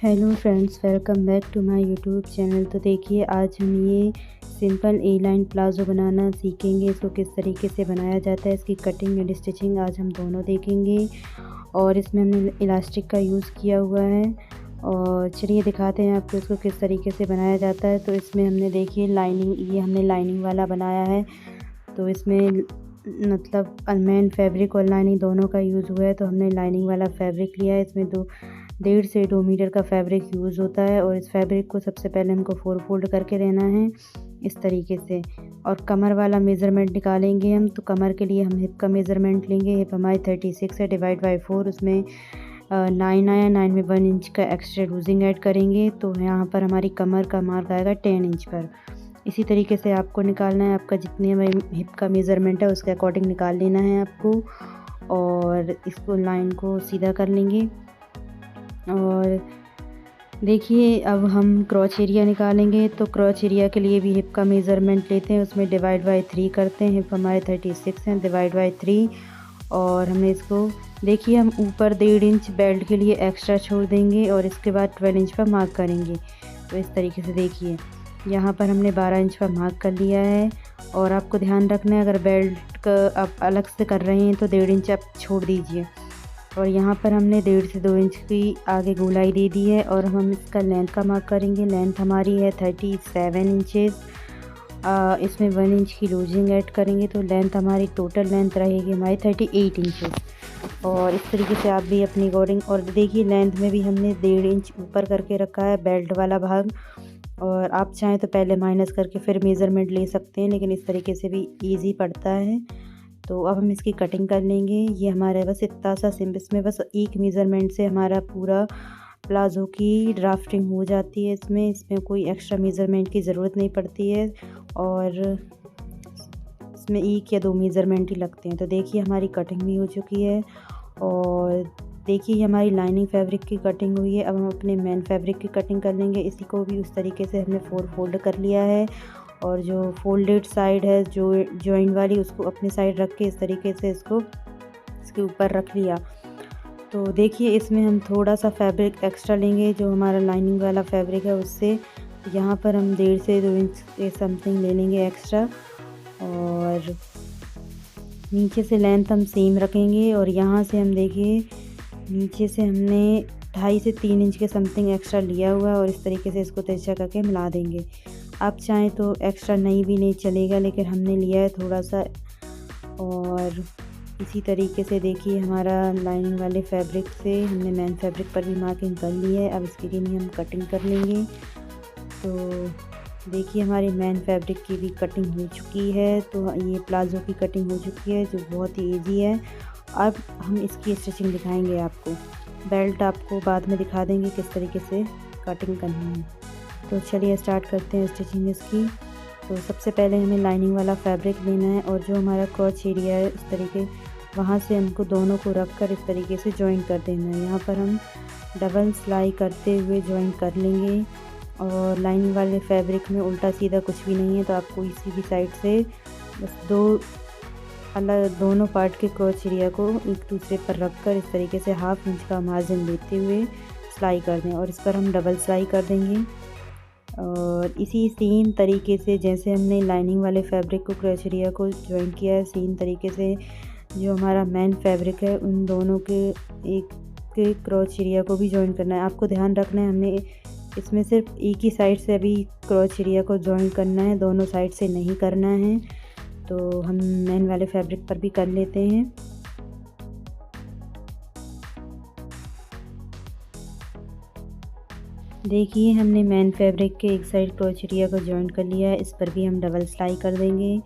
Hello friends, welcome back to my YouTube channel. तो देखिए, आज हम ये सिंपल ए लाइन प्लाज़ो बनाना सीखेंगे। इसको किस तरीके से बनाया जाता है, इसकी कटिंग एंड स्टिचिंग आज हम दोनों देखेंगे। और इसमें हमने इलास्टिक का यूज़ किया हुआ है। और चलिए दिखाते हैं आपको इसको किस तरीके से बनाया जाता है। तो इसमें हमने देखिए ये हमने लाइनिंग वाला बनाया है। तो इसमें मतलब मेन फैब्रिक और लाइनिंग दोनों का यूज़ हुआ है। तो हमने लाइनिंग वाला फैब्रिक लिया है। इसमें 1.5 से 2 मीटर का फैब्रिक यूज़ होता है। और इस फैब्रिक को सबसे पहले हमको 4 फोल्ड करके देना है इस तरीके से। और कमर वाला मेज़रमेंट निकालेंगे हम। तो कमर के लिए हम हिप का मेज़रमेंट लेंगे। हिप हमारी 36 है, डिवाइड बाई 4। उसमें 9 आया, 9 में 1 इंच का एक्स्ट्रा लूजिंग ऐड करेंगे। तो यहाँ पर हमारी कमर का मार्क आएगा 10 इंच पर। इसी तरीके से आपको निकालना है। आपका जितने हिप का मेज़रमेंट है उसके अकॉर्डिंग निकाल लेना है आपको। और इसको लाइन को सीधा कर लेंगे। और देखिए, अब हम क्रॉच एरिया निकालेंगे। तो क्रॉच एरिया के लिए भी हिप का मेज़रमेंट लेते हैं, उसमें डिवाइड बाई 3 करते हैं। हिप हमारे 36 हैं, डिवाइड बाई 3। और हमने इसको देखिए, हम ऊपर 1.5 इंच बेल्ट के लिए एक्स्ट्रा छोड़ देंगे और इसके बाद 12 इंच पर मार्क करेंगे। तो इस तरीके से देखिए, यहाँ पर हमने 12 इंच पर मार्क कर लिया है। और आपको ध्यान रखना है, अगर बेल्ट का आप अलग से कर रहे हैं तो 1.5 इंच आप छोड़ दीजिए। और यहाँ पर हमने 1.5 से 2 इंच की आगे गोलाई दे दी है। और हम इसका लेंथ का मार्क करेंगे। लेंथ हमारी है 37 इंचेस। इसमें 1 इंच की लूजिंग ऐड करेंगे तो लेंथ हमारी टोटल लेंथ रहेगी हमारी 38 इंचेस। और इस तरीके से आप भी अपनी अकॉर्डिंग। और देखिए, लेंथ में भी हमने 1.5 इंच ऊपर करके रखा है बेल्ट वाला भाग। और आप चाहें तो पहले माइनस करके फिर मेज़रमेंट ले सकते हैं, लेकिन इस तरीके से भी ईज़ी पड़ता है। तो अब हम इसकी कटिंग कर लेंगे। ये हमारे बस इतना सा इसमें बस एक मेज़रमेंट से हमारा पूरा प्लाज़ो की ड्राफ्टिंग हो जाती है। इसमें कोई एक्स्ट्रा मेज़रमेंट की ज़रूरत नहीं पड़ती है। और इसमें 1 या 2 मेज़रमेंट ही लगते हैं। तो देखिए, हमारी कटिंग भी हो चुकी है। और देखिए, ये हमारी लाइनिंग फैब्रिक की कटिंग हुई है। अब हम अपने मेन फैब्रिक की कटिंग कर लेंगे। इसी को भी उस तरीके से हमने 4 फोल्ड कर लिया है। और जो फोल्डेड साइड है, जो जॉइंट वाली, उसको अपनी साइड रख के इस तरीके से इसको इसके ऊपर रख लिया। तो देखिए, इसमें हम थोड़ा सा फैब्रिक एक्स्ट्रा लेंगे, जो हमारा लाइनिंग वाला फैब्रिक है उससे। यहाँ पर हम 1.5 से 2 इंच के समथिंग ले लेंगे एक्स्ट्रा। और नीचे से लेंथ हम सेम रखेंगे। और यहाँ से हम देखिए, नीचे से हमने 2.5 से 3 इंच के समथिंग एक्स्ट्रा लिया हुआ है। और इस तरीके से इसको तिरछा करके मिला देंगे। आप चाहें तो एक्स्ट्रा नहीं चलेगा, लेकिन हमने लिया है थोड़ा सा। और इसी तरीके से देखिए, हमारा लाइनिंग वाले फैब्रिक से हमने मेन फैब्रिक पर भी मार्किंग कर ली है। अब इसके लिए हम कटिंग कर लेंगे। तो देखिए, हमारी मेन फैब्रिक की भी कटिंग हो चुकी है। तो ये प्लाज़ो की कटिंग हो चुकी है, जो बहुत ही ईजी है। अब हम इसकी स्टिचिंग दिखाएंगे आपको। बेल्ट आपको बाद में दिखा देंगे किस तरीके से कटिंग करनी है। तो चलिए स्टार्ट करते हैं स्टिचिंग इसकी। तो सबसे पहले हमें लाइनिंग वाला फैब्रिक लेना है। और जो हमारा क्रॉच एरिया है, इस तरीके वहाँ से हमको दोनों को रख कर इस तरीके से जॉइन कर देना है। यहाँ पर हम डबल सिलाई करते हुए जॉइन कर लेंगे। और लाइनिंग वाले फैब्रिक में उल्टा सीधा कुछ भी नहीं है, तो आपको इसी भी साइड से बस दोनों पार्ट के क्रॉच एरिया को एक दूसरे पर रख कर इस तरीके से 1/2 इंच का मार्जिन लेते हुए सिलाई कर दें। और इस पर हम डबल सिलाई कर देंगे। और इसी सेम तरीके से जैसे हमने लाइनिंग वाले फैब्रिक को क्रॉच एरिया को जॉइन किया है, सेम तरीके से जो हमारा मेन फैब्रिक है, उन दोनों के एक के क्रॉच एरिया को भी जॉइन करना है। आपको ध्यान रखना है, हमने इसमें सिर्फ एक ही साइड से अभी क्रॉच एरिया को जॉइन करना है, दोनों साइड से नहीं करना है। तो हम मेन वाले फैब्रिक पर भी कर लेते हैं। देखिए, हमने मेन फैब्रिक के एक साइड क्रॉच एरिया को जॉइन कर लिया है। इस पर भी हम डबल सिलाई कर देंगे।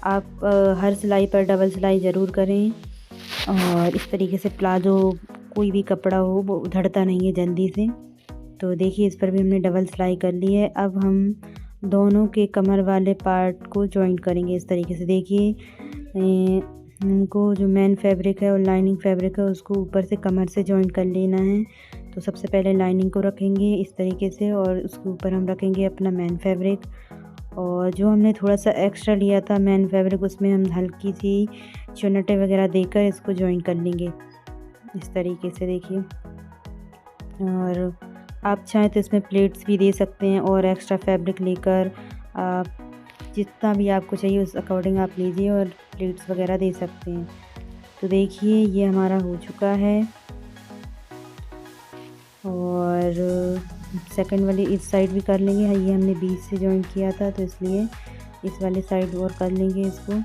आप हर सिलाई पर डबल सिलाई ज़रूर करें। और इस तरीके से प्लाज़ो कोई भी कपड़ा हो वो उधड़ता नहीं है जल्दी से। तो देखिए, इस पर भी हमने डबल सिलाई कर ली है। अब हम दोनों के कमर वाले पार्ट को जॉइन करेंगे इस तरीके से। देखिए, हमको जो मेन फैब्रिक है और लाइनिंग फैब्रिक है, उसको ऊपर से कमर से जॉइन कर लेना है। तो सबसे पहले लाइनिंग को रखेंगे इस तरीके से, और उसके ऊपर हम रखेंगे अपना मेन फैब्रिक। और जो हमने थोड़ा सा एक्स्ट्रा लिया था मेन फैब्रिक, उसमें हम हल्की सी चुन्नटें वगैरह देकर इसको जॉइन कर लेंगे इस तरीके से। देखिए, और आप चाहें तो इसमें प्लेट्स भी दे सकते हैं और एक्स्ट्रा फैब्रिक लेकर आप जितना भी आपको चाहिए उस अकॉर्डिंग आप लीजिए और प्लेट्स वगैरह दे सकते हैं। तो देखिए ये हमारा हो चुका है और सेकंड वाली इस साइड भी कर लेंगे। ये हमने बीच से जॉइन किया था तो इसलिए इस वाले साइड और कर लेंगे इसको।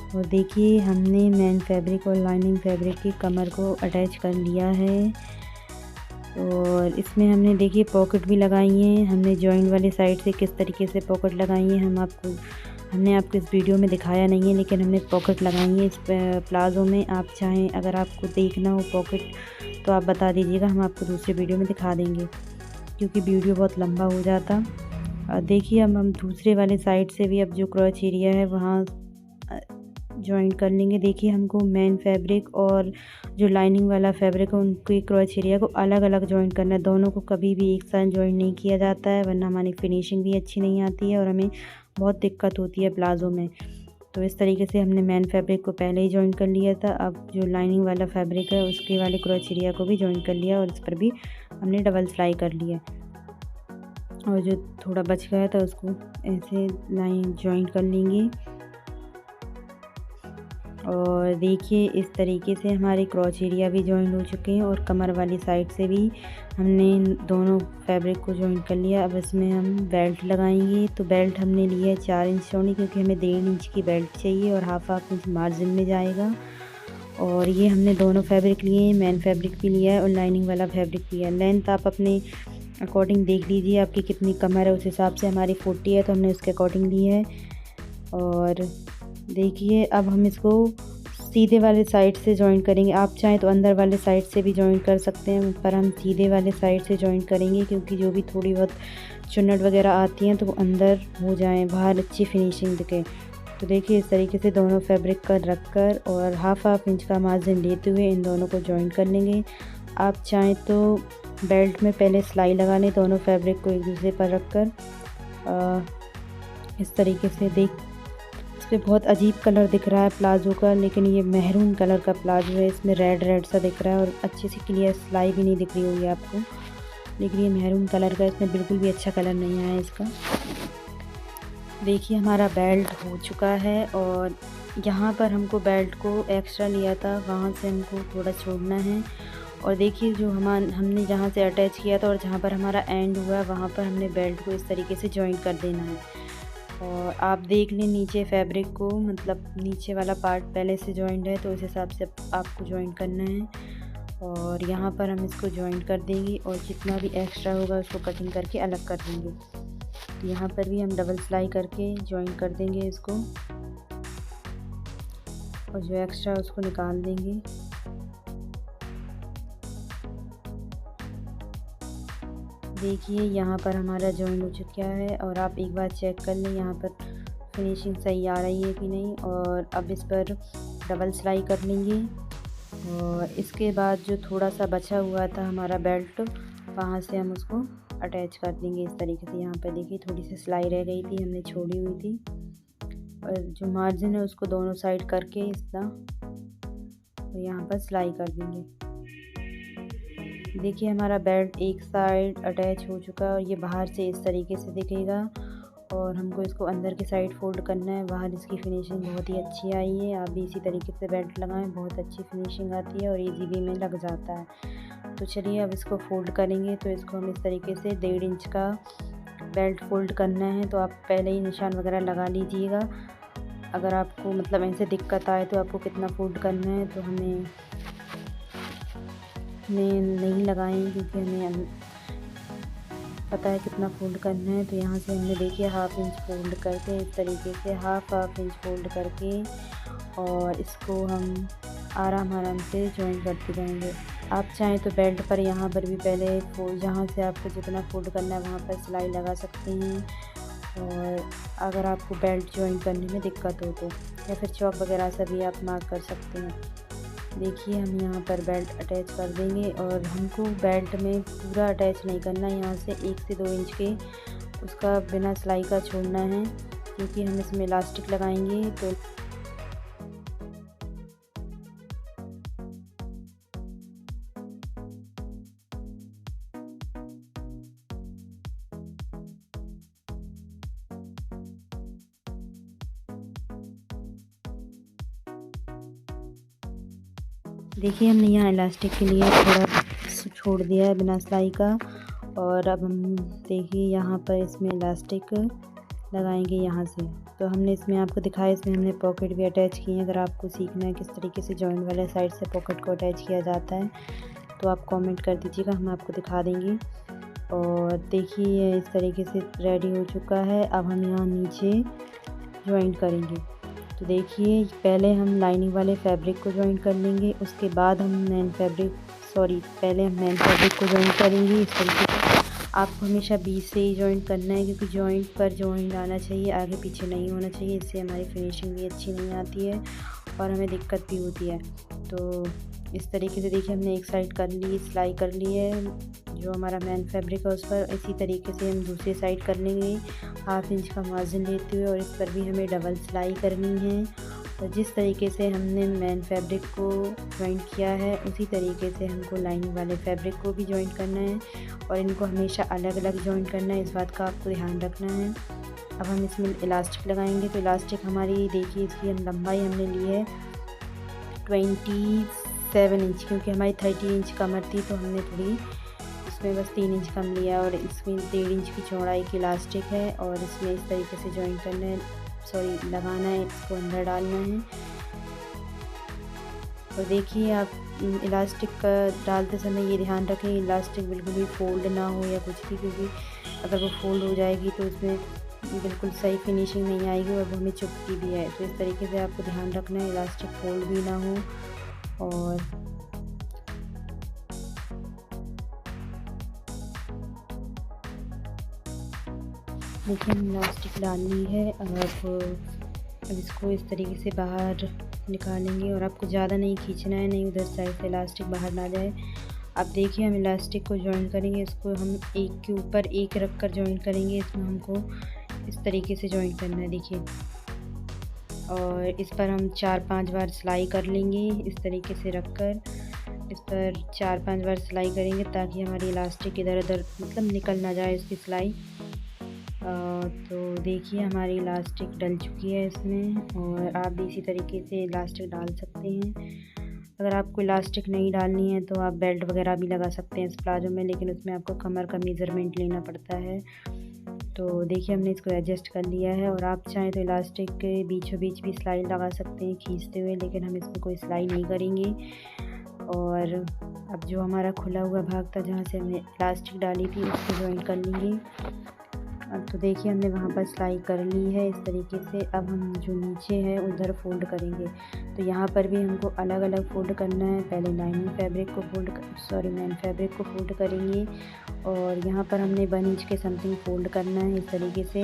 और देखिए हमने मेन फैब्रिक और लाइनिंग फैब्रिक की कमर को अटैच कर लिया है और इसमें हमने देखिए पॉकेट भी लगाई हैं। हमने जॉइंट वाले साइड से किस तरीके से पॉकेट लगाई है हमने आपको इस वीडियो में दिखाया नहीं है, लेकिन हमने पॉकेट लगाई है इस प्लाज़ो में। आप चाहें अगर आपको देखना हो पॉकेट तो आप बता दीजिएगा, हम आपको दूसरे वीडियो में दिखा देंगे क्योंकि वीडियो बहुत लंबा हो जाता। देखिए अब हम दूसरे वाले साइड से भी अब जो क्रॉच एरिया है वहाँ जॉइन कर लेंगे। देखिए हमको मेन फैब्रिक और जो लाइनिंग वाला फैब्रिक है उनके क्रॉच एरिया को अलग अलग जॉइन करना है। दोनों को कभी भी एक साथ जॉइन नहीं किया जाता है, वरना हमारी फिनिशिंग भी अच्छी नहीं आती है और हमें बहुत दिक्कत होती है प्लाज़ो में। तो इस तरीके से हमने मेन फैब्रिक को पहले ही जॉइन कर लिया था। अब जो लाइनिंग वाला फैब्रिक है उसके वाले क्रॉच एरिया को भी जॉइन कर लिया और इस पर भी हमने डबल सिलाई कर लिया और जो थोड़ा बच गया था उसको ऐसे लाइन जॉइन कर लेंगे। और देखिए इस तरीके से हमारे क्रॉच एरिया भी जॉइन हो चुके हैं और कमर वाली साइड से भी हमने दोनों फैब्रिक को जॉइन कर लिया। अब इसमें हम बेल्ट लगाएंगे। तो बेल्ट हमने लिया है 4 इंच चौड़ी क्योंकि हमें 1.5 इंच की बेल्ट चाहिए और हाफ इंच मार्जिन में जाएगा। और ये हमने दोनों फैब्रिक लिए हैं, मेन फैब्रिक भी लिया है और लाइनिंग वाला फैब्रिक लिया है। लेंथ आप अपने अकॉर्डिंग देख लीजिए, आपकी कितनी कमर है उस हिसाब से। हमारी 40 है तो हमने उसके अकॉर्डिंग ली है। और देखिए अब हम इसको सीधे वाले साइड से जॉइन करेंगे। आप चाहें तो अंदर वाले साइड से भी जॉइन कर सकते हैं, पर हम सीधे वाले साइड से जॉइन करेंगे क्योंकि जो भी थोड़ी बहुत चुन्नट वगैरह आती हैं तो वो अंदर हो जाएं, बाहर अच्छी फिनिशिंग दिखे। तो देखिए इस तरीके से दोनों फैब्रिक का रख कर और हाफ इंच का मार्जिन लेते हुए इन दोनों को जॉइन कर लेंगे। आप चाहें तो बेल्ट में पहले सिलाई लगा लें दोनों फैब्रिक को एक दूसरे पर रख कर। इस तरीके से इस पर बहुत अजीब कलर दिख रहा है प्लाज़ो का, लेकिन ये मेहरून कलर का प्लाज़ो है। इसमें रेड सा दिख रहा है और अच्छे से क्लियर सिलाई भी नहीं दिख रही होगी आपको, लेकिन ये मेहरून कलर का, इसमें बिल्कुल भी अच्छा कलर नहीं आया इसका। देखिए हमारा बेल्ट हो चुका है और यहाँ पर हमको बेल्ट को एक्स्ट्रा लिया था वहाँ से हमको थोड़ा छोड़ना है। और देखिए जो हमने जहाँ से अटैच किया था और जहाँ पर हमारा एंड हुआ वहाँ पर हमने बेल्ट को इस तरीके से जॉइन कर देना है। और आप देख लें नीचे फैब्रिक को, मतलब नीचे वाला पार्ट पहले से जॉइंट है तो उस हिसाब से आपको जॉइन करना है। और यहाँ पर हम इसको जॉइन कर देंगे और जितना भी एक्स्ट्रा होगा उसको कटिंग करके अलग कर देंगे। तो यहाँ पर भी हम डबल सिलाई करके जॉइन कर देंगे इसको और जो एक्स्ट्रा उसको निकाल देंगे। देखिए यहाँ पर हमारा जॉइन हो चुका है और आप एक बार चेक कर लें यहाँ पर फिनिशिंग सही आ रही है कि नहीं। और अब इस पर डबल सिलाई कर लेंगे और इसके बाद जो थोड़ा सा बचा हुआ था हमारा बेल्ट, वहाँ से हम उसको अटैच कर देंगे इस तरीके से। यहाँ पर देखिए थोड़ी सी सिलाई रह गई थी, हमने छोड़ी हुई थी। और जो मार्जिन है उसको दोनों साइड करके इस तरह तो यहाँ पर सिलाई कर देंगे। देखिए हमारा बेल्ट एक साइड अटैच हो चुका है और ये बाहर से इस तरीके से दिखेगा और हमको इसको अंदर की साइड फोल्ड करना है। बाहर इसकी फिनिशिंग बहुत ही अच्छी आई है। आप भी इसी तरीके से बेल्ट लगाएं, बहुत अच्छी फिनिशिंग आती है और इजी वे में लग जाता है। तो चलिए अब इसको फोल्ड करेंगे। तो इसको हम इस तरीके से 1.5 इंच का बेल्ट फोल्ड करना है। तो आप पहले ही निशान वगैरह लगा लीजिएगा। अगर आपको मतलब ऐसे दिक्कत आए तो आपको कितना फोल्ड करना है तो हमें नहीं लगाएं क्योंकि हमें पता है कितना फोल्ड करना है। तो यहाँ से हमने देखिए हाफ इंच फोल्ड करके इस तरीके से हाफ इंच फोल्ड करके और इसको हम आराम से जॉइन करते जाएंगे। आप चाहें तो बेल्ट पर यहाँ पर भी पहले जहाँ से आपको जितना फोल्ड करना है वहाँ पर सिलाई लगा सकते हैं। और अगर आपको बेल्ट जॉइन करने में दिक्कत हो तो या फिर चौक वगैरह से भी आप मार्क कर सकते हैं। देखिए हम यहाँ पर बेल्ट अटैच कर देंगे और हमको बेल्ट में पूरा अटैच नहीं करना, यहाँ से 1 से 2 इंच के उसका बिना सिलाई का छोड़ना है क्योंकि हम इसमें इलास्टिक लगाएंगे। तो देखिए हमने यहाँ इलास्टिक के लिए थोड़ा छोड़ दिया है बिना सिलाई का। और अब हम देखिए यहाँ पर इसमें इलास्टिक लगाएंगे यहाँ से। तो हमने इसमें आपको दिखाया, इसमें हमने पॉकेट भी अटैच किए हैं। अगर आपको सीखना है किस तरीके से जॉइंट वाले साइड से पॉकेट को अटैच किया जाता है तो आप कमेंट कर दीजिएगा, हम आपको दिखा देंगे। और देखिए ये इस तरीके से रेडी हो चुका है। अब हम यहाँ नीचे जॉइंट करेंगे। तो देखिए पहले हम लाइनिंग वाले फैब्रिक को जॉइंट कर लेंगे, उसके बाद हम पहले हम मेन फैब्रिक को जॉइंट करेंगे। इस तरीके से आपको हमेशा बीच से ही जॉइंट करना है, क्योंकि जॉइंट पर जॉइंट आना चाहिए, आगे पीछे नहीं होना चाहिए। इससे हमारी फिनिशिंग भी अच्छी नहीं आती है और हमें दिक्कत भी होती है। तो इस तरीके से देखिए हमने एक साइड कर ली, सिलाई कर ली है जो हमारा मेन फैब्रिक है उस पर। इसी तरीके से हम दूसरी साइड कर लेंगे 1/2 इंच का मार्जिन लेते हुए, और इस पर भी हमें डबल सिलाई करनी है। और जिस तरीके से हमने मेन फैब्रिक को जॉइंट किया है उसी तरीके से हमको लाइनिंग वाले फैब्रिक को भी जॉइंट करना है, और इनको हमेशा अलग अलग जॉइंट करना है, इस बात का आपको ध्यान रखना है। अब हम इसमें इलास्टिक लगाएंगे। तो इलास्टिक हमारी देखिए इसकी लंबाई हमने ली है 27 इंच, क्योंकि हमारी 30 इंच कमर थी तो हमने थोड़ी इसमें बस 3 इंच कम लिया। और इसमें 1.5 इंच की चौड़ाई की इलास्टिक है, और इसमें इस तरीके से जॉइंट करना है, लगाना है, इसको अंदर डालना है। और देखिए आप इलास्टिक का डालते समय ये ध्यान रखें इलास्टिक बिल्कुल भी फोल्ड ना हो या कुछ भी, क्योंकि अगर वो फोल्ड हो जाएगी तो इसमें बिल्कुल सही फिनिशिंग नहीं आएगी और वो हमें चुभती भी है। तो इस तरीके से आपको ध्यान रखना है इलास्टिक फोल्ड भी ना हो। और देखिए हम इलास्टिक डाल ली है। अब इसको इस तरीके से बाहर निकालेंगे, और आपको ज़्यादा नहीं खींचना है, नहीं उधर साइड से इलास्टिक बाहर ना जाए। अब देखिए हम इलास्टिक को जॉइन करेंगे, इसको हम एक के ऊपर एक रख कर जॉइन करेंगे। इसमें हमको इस तरीके से जॉइन करना है देखिए, और इस पर हम 4-5 बार सिलाई कर लेंगे। इस तरीके से रख कर इस पर 4-5 बार सिलाई करेंगे, ताकि हमारी इलास्टिक इधर उधर मतलब निकल ना जाए इसकी सिलाई। तो देखिए हमारी इलास्टिक डल चुकी है इसमें, और आप भी इसी तरीके से इलास्टिक डाल सकते हैं। अगर आपको इलास्टिक नहीं डालनी है तो आप बेल्ट वगैरह भी लगा सकते हैं इस प्लाजो में, लेकिन उसमें आपको कमर का मेज़रमेंट लेना पड़ता है। तो देखिए हमने इसको एडजस्ट कर लिया है, और आप चाहें तो इलास्टिक के बीचों बीच भी सिलाई लगा सकते हैं खींचते हुए, लेकिन हम इसमें कोई सिलाई नहीं करेंगे। और अब जो हमारा खुला हुआ भाग था जहाँ से हमने इलास्टिक डाली थी उसको जॉइन कर लेंगे। अब तो देखिए हमने वहाँ पर सिलाई कर ली है इस तरीके से। अब हम जो नीचे है उधर फोल्ड करेंगे। तो यहाँ पर भी हमको अलग अलग फोल्ड करना है। पहले लाइनिंग फैब्रिक को मेन फैब्रिक को फोल्ड करेंगे, और यहाँ पर हमने 1 इंच के समथिंग फोल्ड करना है इस तरीके से।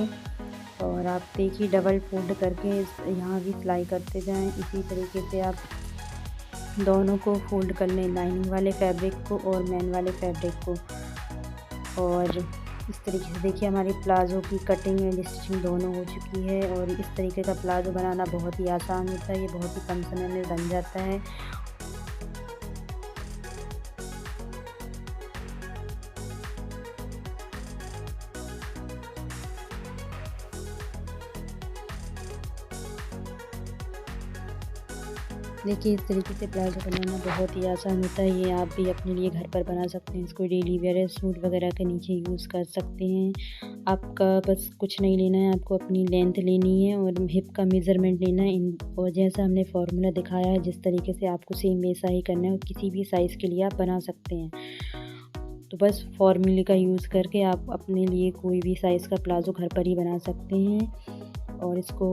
और आप देखिए डबल फोल्ड करके यहाँ भी सिलाई करते जाएँ। इसी तरीके से आप दोनों को फोल्ड कर लें, लाइनिंग वाले फैब्रिक को और मेन वाले फैब्रिक को। और इस तरीके से देखिए हमारी प्लाज़ो की कटिंग एंड स्टिचिंग दोनों हो चुकी है। और इस तरीके का प्लाज़ो बनाना बहुत ही आसान होता है, ये बहुत ही कम समय में बन जाता है। देखिए इस तरीके से प्लाज़ो बनाना बहुत ही आसान होता है, ये आप भी अपने लिए घर पर बना सकते हैं। इसको डेली वेयर सूट वगैरह के नीचे यूज़ कर सकते हैं। आपका बस कुछ नहीं लेना है, आपको अपनी लेंथ लेनी है और हिप का मेज़रमेंट लेना है। और जैसा हमने फार्मूला दिखाया है जिस तरीके से आपको सेम वैसा ही करना है, और किसी भी साइज़ के लिए आप बना सकते हैं। तो बस फार्मूले का यूज़ करके आप अपने लिए कोई भी साइज़ का प्लाज़ो घर पर ही बना सकते हैं। और इसको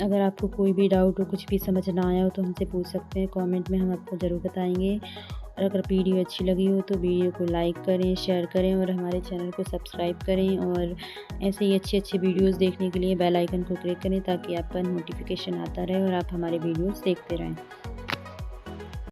अगर आपको कोई भी डाउट हो, कुछ भी समझ ना आया हो तो हमसे पूछ सकते हैं कमेंट में, हम आपको ज़रूर बताएंगे। और अगर वीडियो अच्छी लगी हो तो वीडियो को लाइक करें, शेयर करें और हमारे चैनल को सब्सक्राइब करें। और ऐसे ही अच्छे वीडियोस देखने के लिए बेल आइकन को क्लिक करें, ताकि आप पर नोटिफिकेशन आता रहे और आप हमारे वीडियोस देखते रहें।